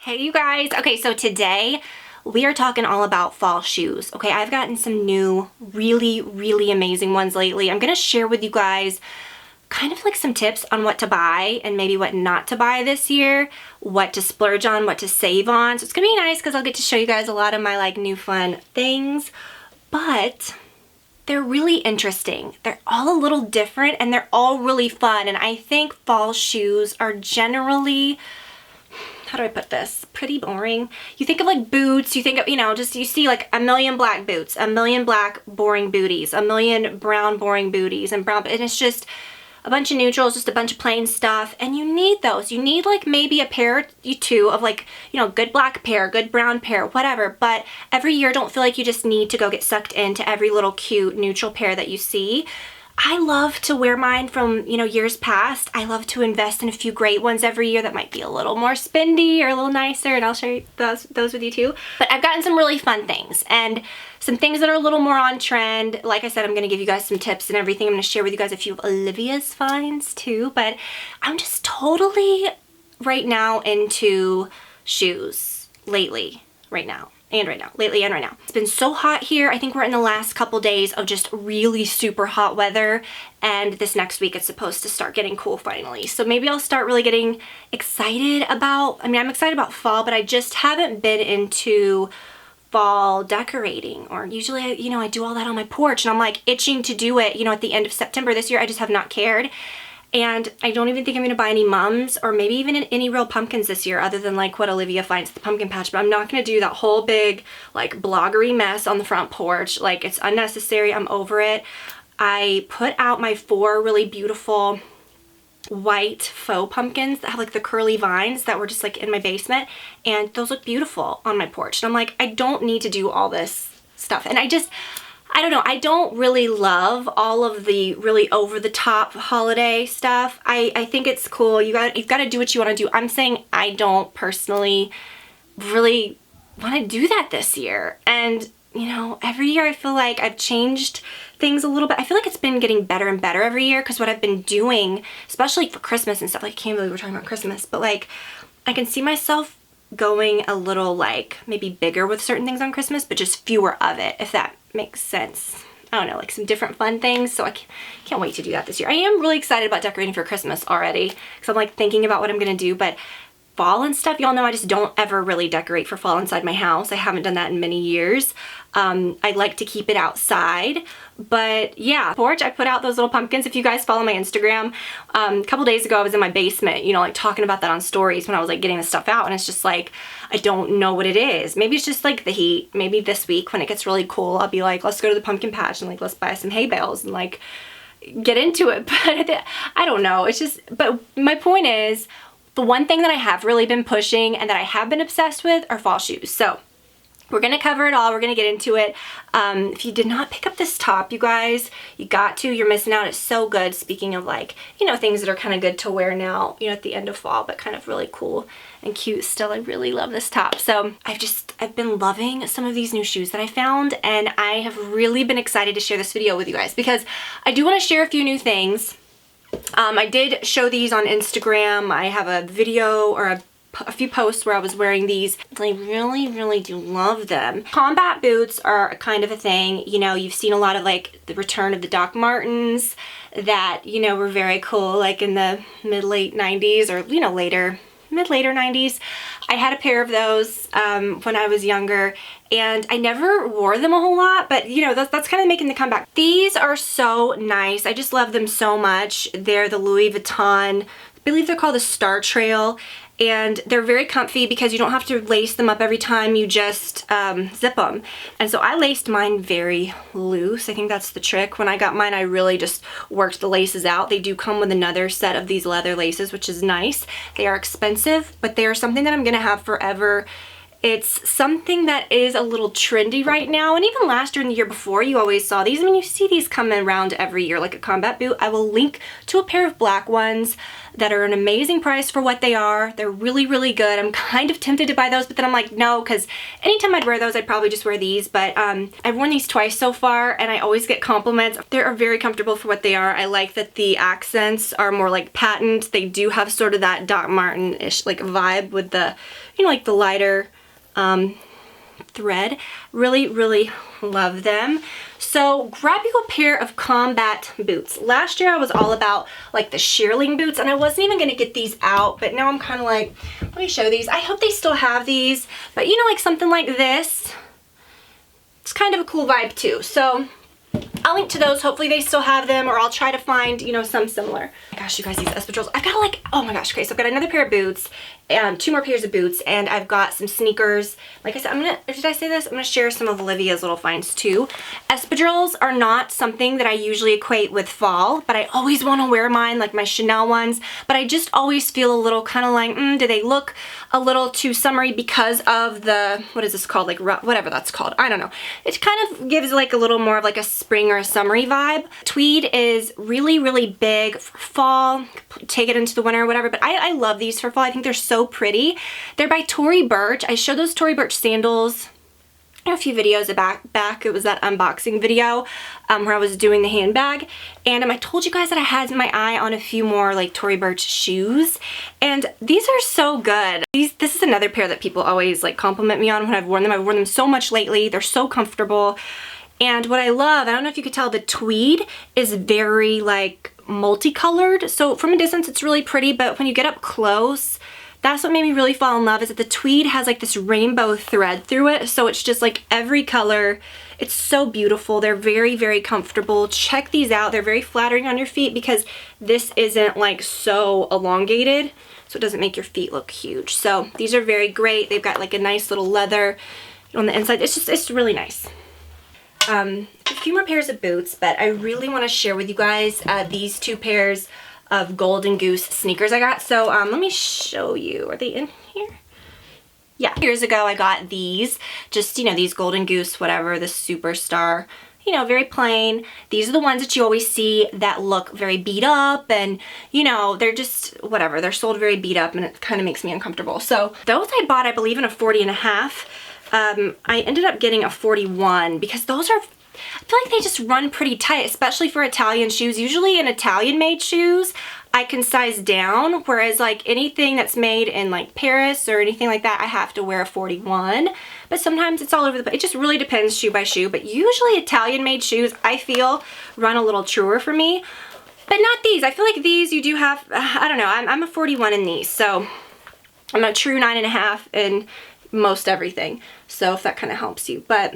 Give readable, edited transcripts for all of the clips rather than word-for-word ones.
Hey you guys. Okay, so today we are talking all about fall shoes. Okay, I've gotten some new really amazing ones lately. I'm gonna share with you guys kind of like some tips on what to buy and maybe what not to buy this year, what to splurge on, what to save on. So it's gonna be nice because I'll get to show you guys a lot of my like new fun things, but they're really interesting. They're all a little different and they're all really fun. And I think fall shoes are generally, how do I put this? Pretty boring. You think of like boots, you think of, you see like a million black boots, a million black boring booties, a million brown boring booties and it's just a bunch of neutrals, just a bunch of plain stuff. And you need those. You need like maybe a pair or two of like, good black pair, good brown pair, whatever. But every year, don't feel like you just need to go get sucked into every little cute neutral pair that you see. I love to wear mine from, years past. I love to invest in a few great ones every year that might be a little more spendy or a little nicer, and I'll show you those with you too. But I've gotten some really fun things and some things that are a little more on trend. Like I said, I'm going to give you guys some tips and everything. I'm going to share with you guys a few of Olivia's finds too, but I'm just totally right now into shoes lately, lately and right now. It's been so hot here. I think we're in the last couple days of just really super hot weather, and this next week it's supposed to start getting cool finally. So maybe I'll start really getting excited about, I'm excited about fall, but I just haven't been into fall decorating, or usually I do all that on my porch and I'm like itching to do it, at the end of September. This year I just have not cared. And I don't even think I'm gonna buy any mums or maybe even any real pumpkins this year other than like what Olivia finds at the pumpkin patch. But I'm not gonna do that whole big like bloggery mess on the front porch. Like, it's unnecessary, I'm over it. I put out my 4 really beautiful white faux pumpkins that have like the curly vines that were just like in my basement, and those look beautiful on my porch. And I'm like, I don't need to do all this stuff. And I don't know, I don't really love all of the really over-the-top holiday stuff. I think it's cool. You've got to do what you want to do. I'm saying I don't personally really want to do that this year. And, every year I feel like I've changed things a little bit. I feel like it's been getting better and better every year, because what I've been doing, especially for Christmas and stuff, like I can't believe we're talking about Christmas, but like I can see myself going a little like maybe bigger with certain things on Christmas, but just fewer of it, if that makes sense. I don't know, like some different fun things. So I can't wait to do that this year. I am really excited about decorating for Christmas already, because I'm like thinking about what I'm gonna do. But fall and stuff, y'all know I just don't ever really decorate for fall inside my house. I haven't done that in many years. I like to keep it outside. But yeah, porch, I put out those little pumpkins. If you guys follow my Instagram, a couple days ago I was in my basement, like talking about that on stories when I was like getting the stuff out, and it's just like, I don't know what it is. Maybe it's just like the heat. Maybe this week when it gets really cool, I'll be like, let's go to the pumpkin patch and like let's buy some hay bales and like get into it. But I don't know. It's just, but my point is, the one thing that I have really been pushing and that I have been obsessed with are fall shoes. So we're gonna cover it all. We're gonna get into it. If you did not pick up this top, you guys, you got to. You're missing out. It's so good. Speaking of like, things that are kind of good to wear now, at the end of fall, but kind of really cool and cute still. I really love this top. So I've been loving some of these new shoes that I found, and I have really been excited to share this video with you guys because I do want to share a few new things. I did show these on Instagram. I have a video or a few posts where I was wearing these. I really do love them. Combat boots are kind of a thing. You've seen a lot of like the return of the Doc Martens that, were very cool, like in the mid-late 90s or, later 90s. I had a pair of those when I was younger, and I never wore them a whole lot, but that's kind of making the comeback. These are so nice. I just love them so much. They're the Louis Vuitton, I believe they're called the Star Trail, and they're very comfy because you don't have to lace them up every time. You just zip them. And so I laced mine very loose. I think that's the trick. When I got mine, I really just worked the laces out. They do come with another set of these leather laces, which is nice. They are expensive, but they are something that I'm gonna have forever. It's something that is a little trendy right now, and even last year and the year before, you always saw these. You see these coming around every year, like a combat boot. I will link to a pair of black ones that are an amazing price for what they are. They're really, really good. I'm kind of tempted to buy those, but then I'm like, no, because anytime I'd wear those, I'd probably just wear these. But I've worn these twice so far, and I always get compliments. They are very comfortable for what they are. I like that the accents are more like patent. They do have sort of that Doc Marten-ish like vibe with the, you know, like the lighter thread. Really, really love them. So grab you a pair of combat boots. Last year I was all about like the shearling boots, and I wasn't even gonna get these out, but now I'm kind of like, let me show these. I hope they still have these, but you know, like something like this, it's kind of a cool vibe too. So I'll link to those. Hopefully they still have them, or I'll try to find, you know, some similar. Oh my gosh, you guys, these espadrilles. I've got like, oh my gosh, okay, so I've got another pair of boots, and 2 more pairs of boots, and I've got some sneakers. Like I said, did I say this? I'm gonna share some of Olivia's little finds too. Espadrilles are not something that I usually equate with fall, but I always want to wear mine, like my Chanel ones, but I just always feel a little kind of like, do they look a little too summery because of the, what is this called? Like, whatever that's called. I don't know. It kind of gives like a little more of like a spring or a summery vibe. Tweed is really, really big for fall. Take it into the winter or whatever, but I love these for fall. I think they're so pretty. They're by Tory Burch. I showed those Tory Burch sandals a few videos back. It was that unboxing video where I was doing the handbag, and I told you guys that I had my eye on a few more like Tory Burch shoes, and these are so good. This is another pair that people always like compliment me on when I've worn them. I've worn them so much lately. They're so comfortable, and what I love, I don't know if you could tell, the tweed is very like multicolored. So from a distance it's really pretty, but when you get up close, that's what made me really fall in love, is that the tweed has like this rainbow thread through it. So it's just like every color. It's so beautiful. They're very, very comfortable. Check these out. They're very flattering on your feet because this isn't like so elongated, so it doesn't make your feet look huge. So these are very great. They've got like a nice little leather on the inside. It's really nice. A few more pairs of boots, but I really want to share with you guys these 2 pairs of Golden Goose sneakers I got. So let me show you. Are they in here? Yeah. Years ago I got these, just, you know, these Golden Goose, whatever, the Superstar, you know, very plain. These are the ones that you always see that look very beat up, and, you know, they're just, whatever, they're sold very beat up, and it kind of makes me uncomfortable. So those I bought, I believe, in a 40.5. I ended up getting a 41 because those are, I feel like they just run pretty tight, especially for Italian shoes. Usually in Italian made shoes, I can size down, whereas like anything that's made in like Paris or anything like that, I have to wear a 41. But sometimes it's all over the place. It just really depends shoe by shoe. But usually Italian made shoes, I feel, run a little truer for me. But not these. I feel like these you do have, I don't know, I'm a 41 in these. So I'm a true 9.5 in most everything. So if that kind of helps you. But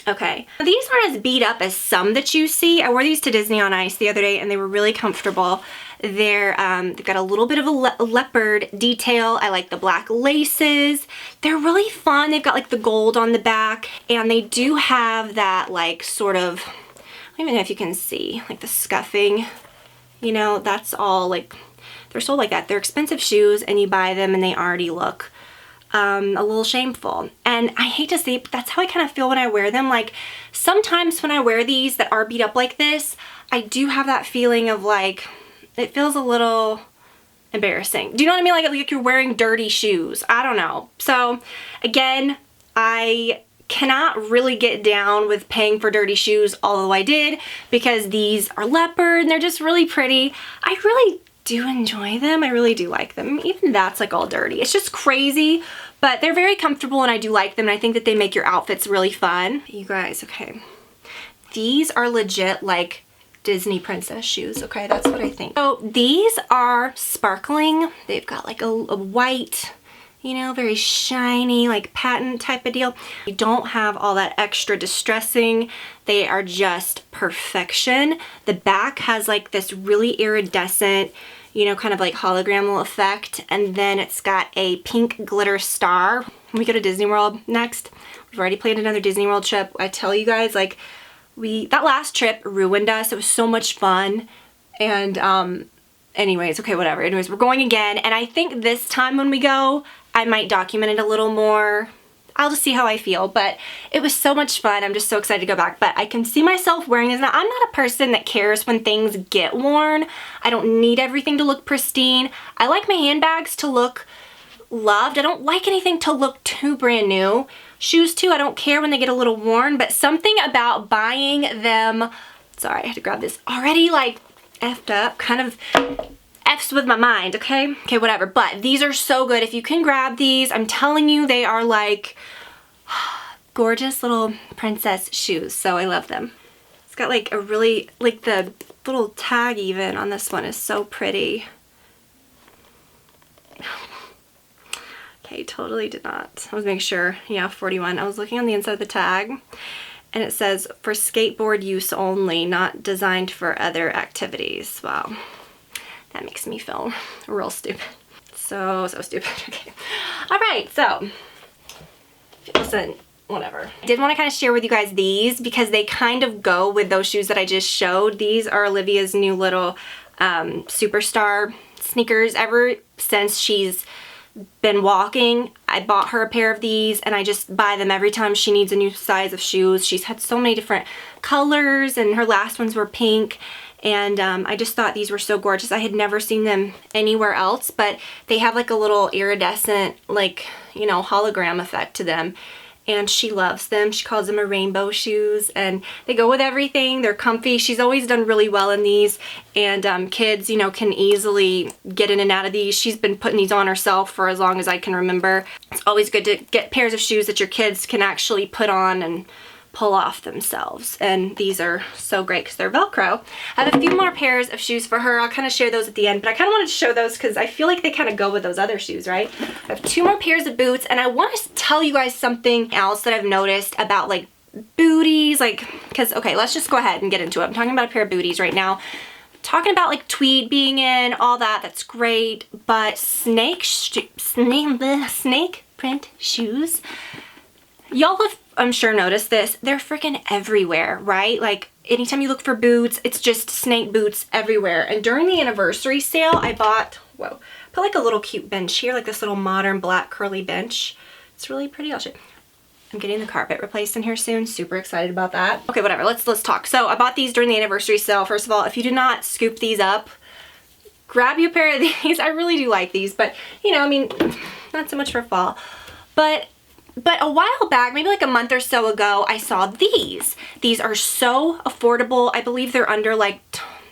okay. These aren't as beat up as some that you see. I wore these to Disney on Ice the other day, and they were really comfortable. They've got a little bit of a leopard detail. I like the black laces. They're really fun. They've got like the gold on the back, and they do have that like sort of, I don't even know if you can see, like the scuffing, you know, that's all like, they're sold like that. They're expensive shoes, and you buy them and they already look a little shameful. And I hate to say it, but that's how I kind of feel when I wear them. Like sometimes when I wear these that are beat up like this, I do have that feeling of like, it feels a little embarrassing. Do you know what I mean? Like you're wearing dirty shoes. I don't know. So again, I cannot really get down with paying for dirty shoes, although I did, because these are leopard and they're just really pretty. I really do enjoy them. I really do like them. Even that's like all dirty. It's just crazy, but they're very comfortable and I do like them, and I think that they make your outfits really fun. You guys, okay. These are legit like Disney princess shoes, okay? That's what I think. So these are sparkling. They've got like a white, you know, very shiny, like patent type of deal. You don't have all that extra distressing. They are just perfection. The back has like this really iridescent, you know, kind of like hologram effect. And then it's got a pink glitter star. When we go to Disney World next, we've already planned another Disney World trip. I tell you guys, like, that last trip ruined us. It was so much fun. And anyways, okay, whatever. Anyways, we're going again. And I think this time when we go, I might document it a little more. I'll just see how I feel, but it was so much fun. I'm just so excited to go back, but I can see myself wearing these. Now, I'm not a person that cares when things get worn. I don't need everything to look pristine. I like my handbags to look loved. I don't like anything to look too brand new. Shoes too, I don't care when they get a little worn, but something about buying them, sorry, I had to grab this, already like effed up, kind of F's with my mind, okay? Okay, whatever, but these are so good. If you can grab these, I'm telling you, they are like gorgeous little princess shoes, so I love them. It's got like a really, like the little tag even on this one is so pretty. Okay, totally did not. I was making sure, yeah, 41. I was looking on the inside of the tag and it says for skateboard use only, not designed for other activities. Wow, that makes me feel real stupid. So stupid. Okay. All right, so listen, whatever. I did want to kind of share with you guys these because they kind of go with those shoes that I just showed. These are Olivia's new little superstar sneakers. Ever since she's been walking, I bought her a pair of these and I just buy them every time she needs a new size of shoes. She's had so many different colors and her last ones were pink, and I just thought these were so gorgeous. I had never seen them anywhere else, but they have like a little iridescent, like, you know, hologram effect to them. And she loves them. She calls them her rainbow shoes, and they go with everything. They're comfy. She's always done really well in these, and kids, you know, can easily get in and out of these. She's been putting these on herself for as long as I can remember. It's always good to get pairs of shoes that your kids can actually put on and pull off themselves, and these are so great because they're Velcro. I have a few more pairs of shoes for her. I'll kind of share those at the end, but I kind of wanted to show those because I feel like they kind of go with those other shoes, right? I have 2 more pairs of boots, and I want to tell you guys something else that I've noticed about like booties, like, because, okay, let's just go ahead and get into it. I'm talking about a pair of booties right now. Talking about like tweed being in, all that, that's great, but snake print shoes, y'all have, I'm sure, noticed this. They're freaking everywhere, right? Like anytime you look for boots, it's just snake boots everywhere. And during the anniversary sale, I bought, whoa, put like a little cute bench here, like this little modern black curly bench. It's really pretty. I'll show you. I'm getting the carpet replaced in here soon. Super excited about that. Okay, whatever. Let's talk. So I bought these during the anniversary sale. First of all, if you did not scoop these up, grab you a pair of these. I really do like these, but you know, I mean, not so much for fall. But a while back, maybe like a month or so ago, I saw these. These are so affordable. I believe they're under like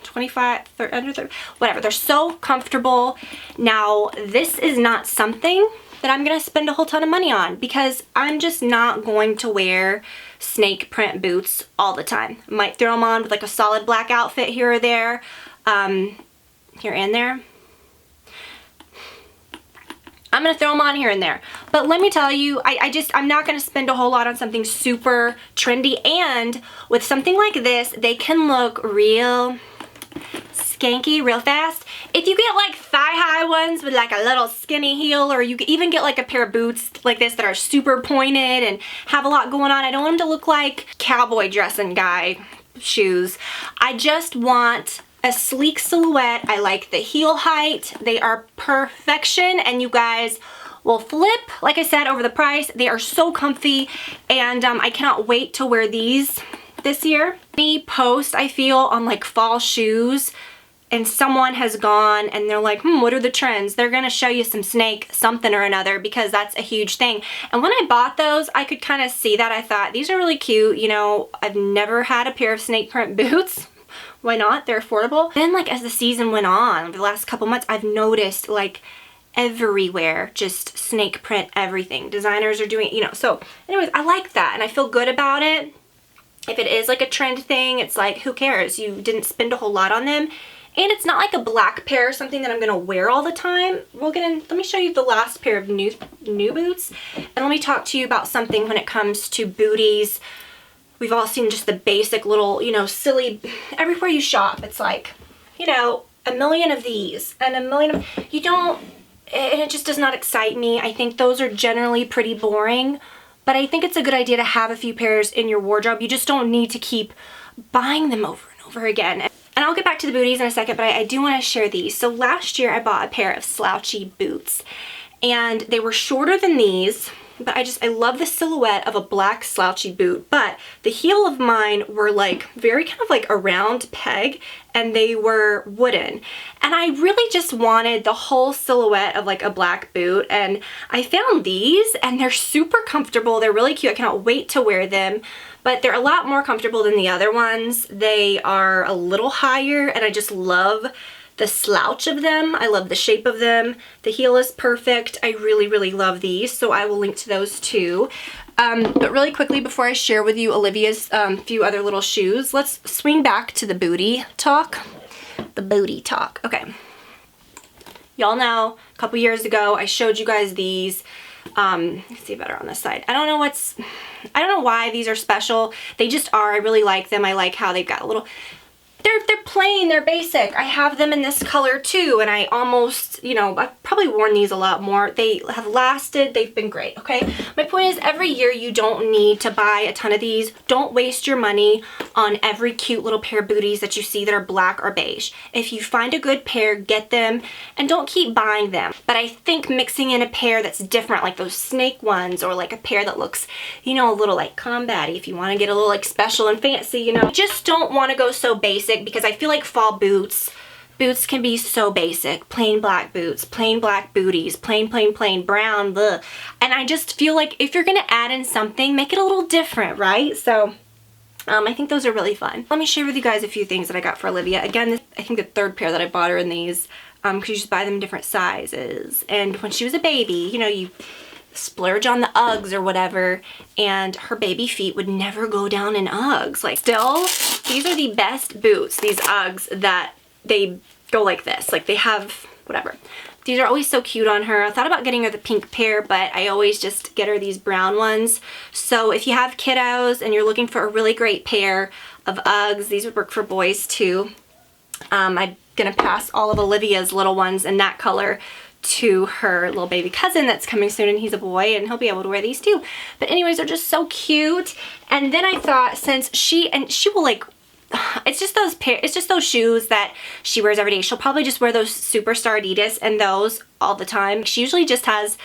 25, under 30, whatever. They're so comfortable. Now, this is not something that I'm gonna spend a whole ton of money on because I'm just not going to wear snake print boots all the time. I might throw them on with like a solid black outfit here or there, here and there. I'm gonna throw them on here and there. But let me tell you, I'm not gonna spend a whole lot on something super trendy, and with something like this, they can look real skanky real fast. If you get like thigh-high ones with like a little skinny heel, or you can even get like a pair of boots like this that are super pointed and have a lot going on, I don't want them to look like cowboy dressing guy shoes. I just want a sleek silhouette. I like the heel height. They are perfection, and you guys will flip, like I said, over the price. They are so comfy, and I cannot wait to wear these this year. Any post I feel on like fall shoes, and someone has gone and they're like, what are the trends? They're gonna show you some snake something or another, because that's a huge thing. And when I bought those, I could kind of see that. I thought, these are really cute. You know, I've never had a pair of snake print boots. Why not? They're affordable. Then like as the season went on, the last couple months, I've noticed like everywhere, just snake print everything. Designers are doing, you know, so anyways, I like that and I feel good about it. If it is like a trend thing, it's like, who cares? You didn't spend a whole lot on them. And it's not like a black pair, something that I'm gonna wear all the time. Let me show you the last pair of new boots. And let me talk to you about something when it comes to booties. We've all seen just the basic little, you know, silly, everywhere you shop, it's like, you know, a million of these and a million of, and it just does not excite me. I think those are generally pretty boring, but I think it's a good idea to have a few pairs in your wardrobe. You just don't need to keep buying them over and over again. And I'll get back to the booties in a second, but I do want to share these. So last year I bought a pair of slouchy boots, and they were shorter than these. but I love the silhouette of a black slouchy boot, but the heel of mine were like very kind of like a round peg, and they were wooden. And I really just wanted the whole silhouette of like a black boot, and I found these and they're super comfortable. They're really cute. I cannot wait to wear them, but they're a lot more comfortable than the other ones. They are a little higher, and I just love the slouch of them. I love the shape of them. The heel is perfect. I really, really love these, so I will link to those too. But really quickly, before I share with you Olivia's few other little shoes, let's swing back to the booty talk. The booty talk. Okay. Y'all know, a couple years ago, I showed you guys these. Let's see better on this side. I don't know why these are special. They just are. I really like them. I like how they've got a little... They're plain, they're basic. I have them in this color too, and I almost, you know, I've probably worn these a lot more. They have lasted, they've been great, okay? My point is, every year you don't need to buy a ton of these. Don't waste your money on every cute little pair of booties that you see that are black or beige. If you find a good pair, get them, and don't keep buying them. But I think mixing in a pair that's different, like those snake ones, or like a pair that looks, you know, a little like combat-y, if you want to get a little like special and fancy, you know. Just don't want to go so basic, because I feel like fall boots can be so basic. Plain black boots, plain black booties, plain brown, bleh. And I just feel like if you're gonna add in something, make it a little different, right? So I think those are really fun. Let me share with you guys a few things that I got for Olivia. Again, I think the third pair that I bought her in these, because you just buy them in different sizes. And when she was a baby, you know, you splurge on the Uggs or whatever, and her baby feet would never go down in Uggs. Like, still, these are the best boots, these Uggs, that they go like this. Like, they have whatever. These are always so cute on her. I thought about getting her the pink pair, but I always just get her these brown ones. So if you have kiddos and you're looking for a really great pair of Uggs, these would work for boys too. I'm gonna pass all of Olivia's little ones in that color to her little baby cousin that's coming soon, and he's a boy, and he'll be able to wear these too. But anyways, they're just so cute. And then I thought, since she will like, it's just those shoes that she wears every day. She'll probably just wear those Superstar Adidas and those all the time. She usually just has,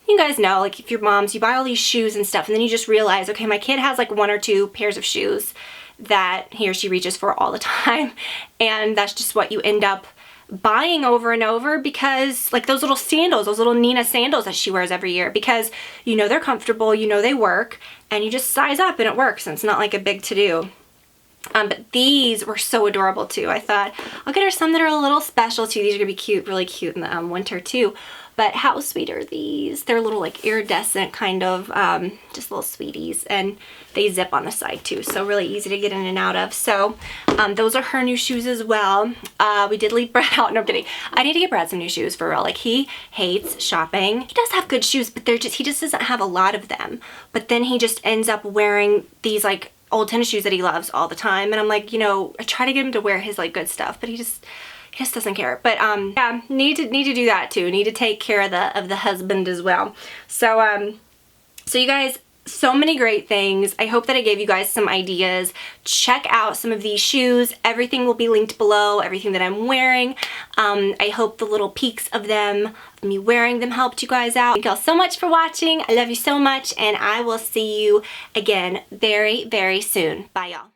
you guys know, like if you're moms, you buy all these shoes and stuff, and then you just realize, okay, my kid has like 1 or 2 pairs of shoes that he or she reaches for all the time, and that's just what you end up buying over and over, because like those little sandals, those little Nina sandals that she wears every year, because you know they're comfortable, you know they work, and you just size up and it works, and it's not like a big to-do. But these were so adorable too. I thought I'll get her some that are a little special too. These are gonna be cute, really cute in the winter too. But how sweet are these? They're little like iridescent kind of, just little sweeties, and they zip on the side too, so really easy to get in and out of. So those are her new shoes as well. We did leave Brad out. No, I'm kidding. I need to get Brad some new shoes for real. Like, he hates shopping. He does have good shoes, but he just doesn't have a lot of them. But then he just ends up wearing these like old tennis shoes that he loves all the time, and I'm like, you know, I try to get him to wear his like good stuff, but he just doesn't care. But yeah, need to do that too. Need to take care of the husband as well. So so you guys, so many great things. I hope that I gave you guys some ideas. Check out some of these shoes. Everything will be linked below, everything that I'm wearing. I hope the little peeks of them, me wearing them, helped you guys out. Thank y'all so much for watching. I love you so much, and I will see you again very, very soon. Bye, y'all.